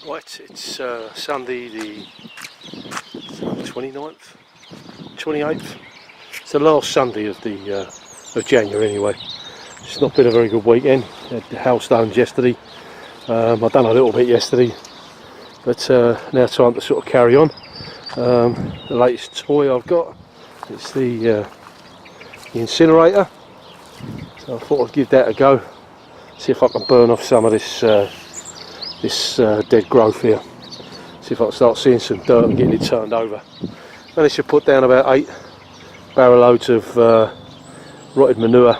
Right, it's Sunday the 29th, 28th. It's the last Sunday of January anyway. It's not been a very good weekend. Had the hailstones yesterday. I've done a little bit yesterday, but now time to sort of carry on. The latest toy I've got is the incinerator. So I thought I'd give that a go. See if I can burn off some of this dead growth here. See if I can start seeing some dirt and getting it turned over. Managed to put down about 8 barrel loads of rotted manure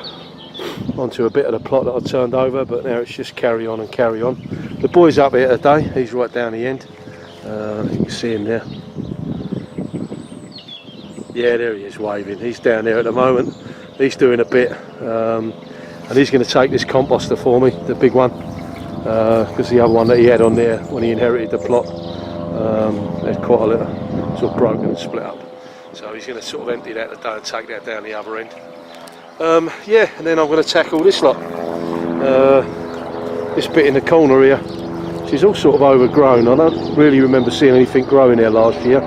onto a bit of the plot that I turned over, but now it's just carry on and carry on. The boy's up here today, he's right down the end. You can see him there. Yeah, there he is waving. He's down there at the moment. He's doing a bit, and he's going to take this composter for me, the big one, because the other one that he had on there when he inherited the plot had quite a little sort of broken and split up. So he's going to sort of empty that today and take that down the other end. Yeah, and then I'm going to tackle this lot. This bit in the corner here, which is all sort of overgrown. I don't really remember seeing anything growing there last year.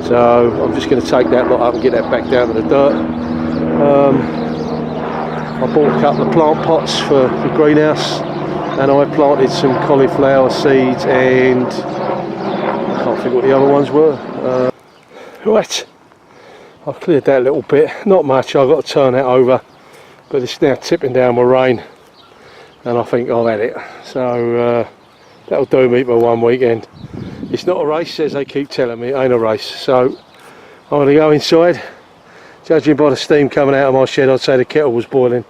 So I'm just going to take that lot up and get that back down to the dirt. I bought a couple of plant pots for the greenhouse, and I planted some cauliflower seeds and I can't think what the other ones were. Right, I've cleared that a little bit, not much. I've got to turn that over, but it's now tipping down with rain and I think I've had it. So that'll do me for one weekend. It's not a race, as they keep telling me. It ain't a race. So I'm going to go inside. Judging by the steam coming out of my shed, I'd say the kettle was boiling.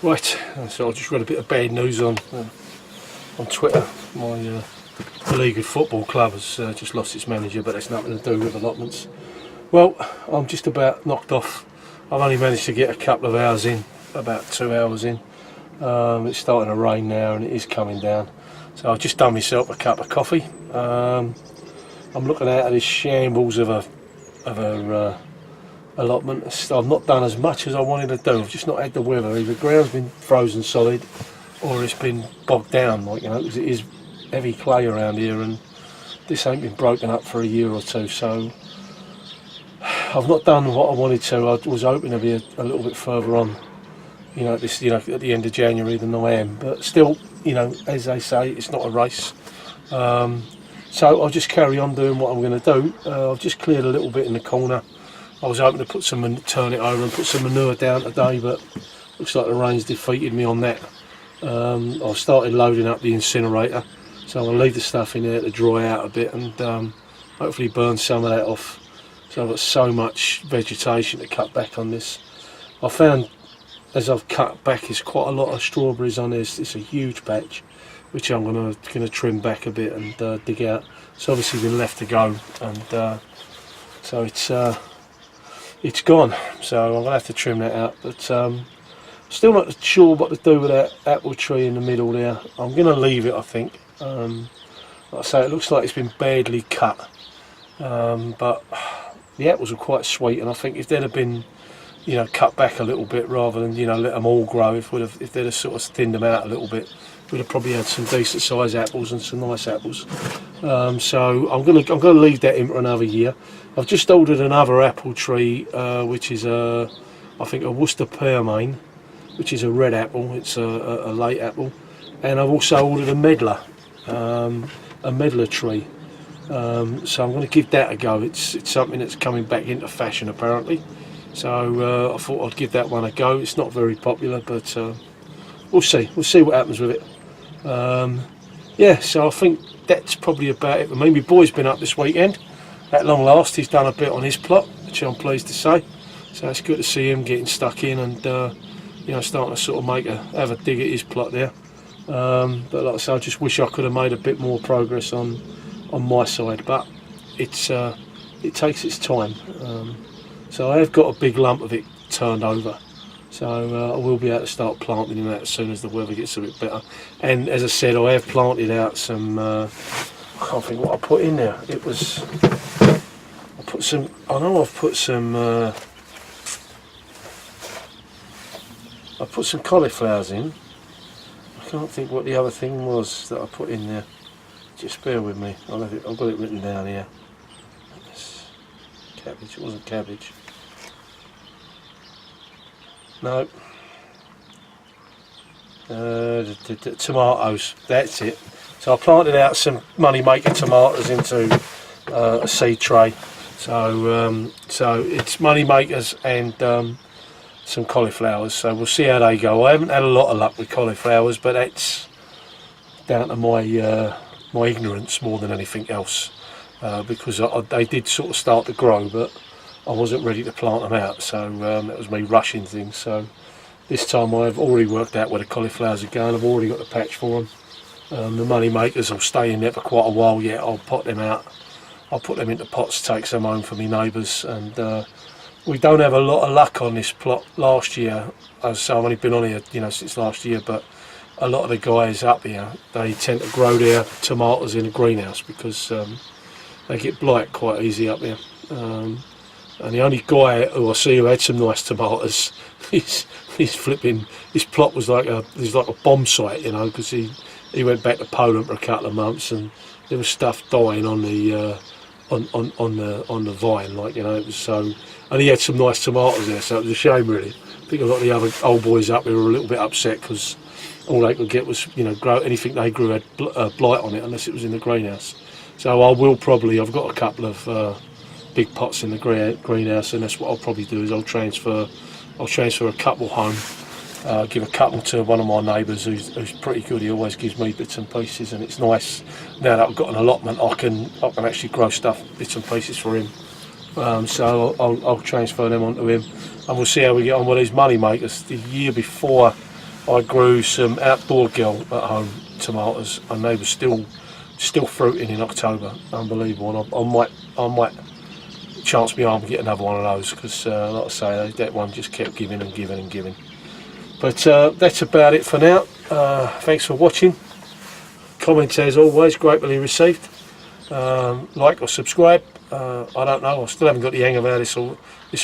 Right, so I just read a bit of bad news on Twitter. My League of Football club has just lost its manager, but that's nothing to do with allotments. Well, I'm just about knocked off. I've only managed to get a couple of hours in, about 2 hours in. It's starting to rain now and it is coming down. So I've just done myself a cup of coffee. I'm looking out at this shambles of a allotment. I've not done as much as I wanted to do. I've just not had the weather. Either the ground's been frozen solid or it's been bogged down, like, you know, because it is heavy clay around here and this ain't been broken up for a year or two. So I've not done what I wanted to. I was hoping to be a little bit further on, you know, at the end of January than I am, but still, you know, as they say, it's not a race. So I'll just carry on doing what I'm going to do. I've just cleared a little bit in the corner. I was hoping to turn it over and put some manure down today, but looks like the rain's defeated me on that. I've started loading up the incinerator, so I'll leave the stuff in there to dry out a bit and hopefully burn some of that off. So I've got so much vegetation to cut back on this. I found as I've cut back, there's quite a lot of strawberries on this. It's a huge patch, which I'm gonna trim back a bit and dig out. It's obviously been left to go, and so it's gone. So I'm gonna have to trim that out. But still not sure what to do with that apple tree in the middle there. I'm gonna leave it, I think. Like I say, it looks like it's been badly cut, but the apples are quite sweet, and I think if they'd have been, you know, cut back a little bit rather than, you know, let them all grow, if they'd have sort of thinned them out a little bit, we'd have probably had some decent sized apples and some nice apples. So I'm gonna leave that in for another year. I've just ordered another apple tree, which is I think a Worcester pearmain, which is a red apple. It's a late apple, and I've also ordered a medlar tree. So I'm going to give that a go. It's something that's coming back into fashion apparently. So I thought I'd give that one a go. It's not very popular, but we'll see. We'll see what happens with it. Yeah, so I think that's probably about it. I mean, my boy's been up this weekend. At long last, he's done a bit on his plot, which I'm pleased to say. So it's good to see him getting stuck in and you know, starting to sort of have a dig at his plot there. But like I say, I just wish I could have made a bit more progress on my side, but it takes its time. So I have got a big lump of it turned over, so I will be able to start planting that as soon as the weather gets a bit better. And as I said, I have planted out some, I can't think what I put in there. It was, I put some, I know I've put some, I put some cauliflowers in. I can't think what the other thing was that I put in there. Just bear with me. I've got it written down here. It's cabbage. It wasn't cabbage. No. Tomatoes. That's it. So I planted out some money-maker tomatoes into a seed tray. So it's money makers and some cauliflowers. So we'll see how they go. I haven't had a lot of luck with cauliflowers, but that's down to my my ignorance more than anything else, because they did sort of start to grow, but I wasn't ready to plant them out. So that was me rushing things. So this time I've already worked out where the cauliflowers are going. I've already got the patch for them. The money makers will stay in there for quite a while yet. I'll pot them out. I'll put them into pots, take some home for my neighbours, and we don't have a lot of luck on this plot last year. So I've only been on here, since last year, but a lot of the guys up here, they tend to grow their tomatoes in a greenhouse because they get blight quite easy up here. And the only guy who I see who had some nice tomatoes, he's flipping. His plot was like a bomb site, because he went back to Poland for a couple of months and there was stuff dying on the on the vine, it was so. And he had some nice tomatoes there, so it was a shame really. I think a lot of the other old boys up here were a little bit upset because all they could get was, grow anything they grew had blight on it unless it was in the greenhouse. So I will probably, I've got a couple of big pots in the greenhouse, and that's what I'll probably do is I'll transfer a couple home, give a couple to one of my neighbours who's pretty good. He always gives me bits and pieces, and it's nice now that I've got an allotment. I can actually grow stuff, bits and pieces for him. So I'll transfer them onto him, and we'll see how we get on with these money makers. The year before, I grew some outdoor girl at home tomatoes, and they were still fruiting in October. Unbelievable. And I might chance my arm to get another one of those because, like I say, that one just kept giving and giving and giving. But that's about it for now. Thanks for watching. Comments as always greatly received. Like or subscribe. I don't know. I still haven't got the hang of how this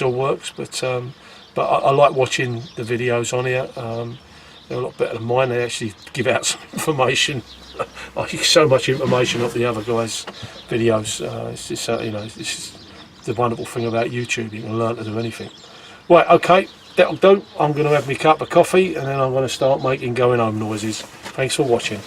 all works, but I like watching the videos on here. They're a lot better than mine. They actually give out some information. I get so much information off the other guys' videos. It's just this is the wonderful thing about YouTube. You can learn to do anything. Right, okay, that'll do. I'm going to have my cup of coffee and then I'm going to start making going home noises. Thanks for watching.